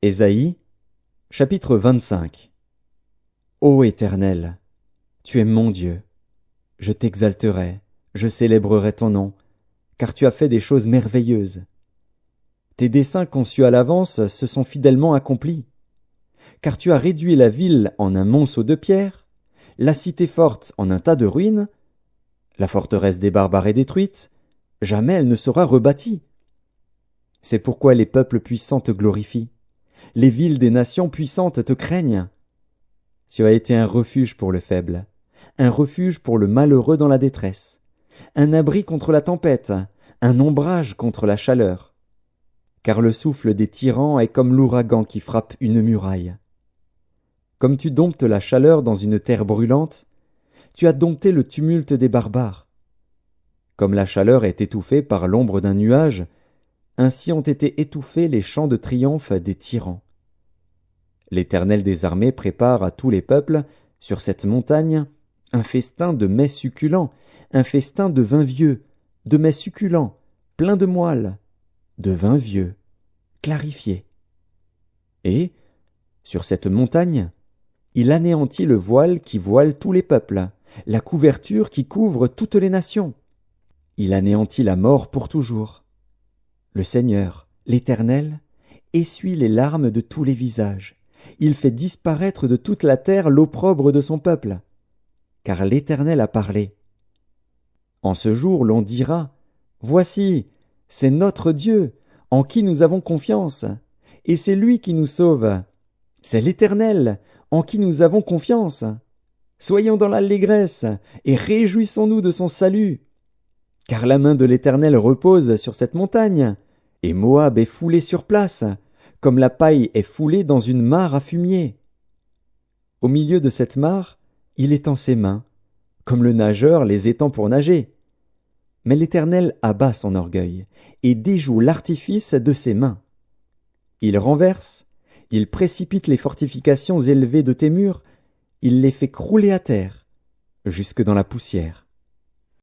Ésaïe, chapitre 25. Ô Éternel, tu es mon Dieu. Je t'exalterai, je célébrerai ton nom, car tu as fait des choses merveilleuses. Tes desseins conçus à l'avance se sont fidèlement accomplis. Car tu as réduit la ville en un monceau de pierre, la cité forte en un tas de ruines. La forteresse des barbares est détruite, jamais elle ne sera rebâtie. C'est pourquoi les peuples puissants te glorifient, les villes des nations puissantes te craignent. Tu as été un refuge pour le faible, un refuge pour le malheureux dans la détresse, un abri contre la tempête, un ombrage contre la chaleur. Car le souffle des tyrans est comme l'ouragan qui frappe une muraille. Comme tu domptes la chaleur dans une terre brûlante, tu as dompté le tumulte des barbares. Comme la chaleur est étouffée par l'ombre d'un nuage, ainsi ont été étouffés les chants de triomphe des tyrans. L'Éternel des armées prépare à tous les peuples, sur cette montagne, un festin de mets succulents, un festin de vin vieux, de mets succulents, pleins de moelle, de vin vieux, clarifié. Et, sur cette montagne, il anéantit le voile qui voile tous les peuples, la couverture qui couvre toutes les nations. Il anéantit la mort pour toujours. Le Seigneur, l'Éternel, essuie les larmes de tous les visages. Il fait disparaître de toute la terre l'opprobre de son peuple. Car l'Éternel a parlé. En ce jour, l'on dira, « Voici, c'est notre Dieu, en qui nous avons confiance, et c'est lui qui nous sauve. C'est l'Éternel, en qui nous avons confiance. Soyons dans l'allégresse, et réjouissons-nous de son salut. Car la main de l'Éternel repose sur cette montagne, et Moab est foulé sur place, comme la paille est foulée dans une mare à fumier. Au milieu de cette mare, il étend ses mains, comme le nageur les étend pour nager. Mais l'Éternel abat son orgueil, et déjoue l'artifice de ses mains. Il renverse, il précipite les fortifications élevées de tes murs, il les fait crouler à terre, jusque dans la poussière.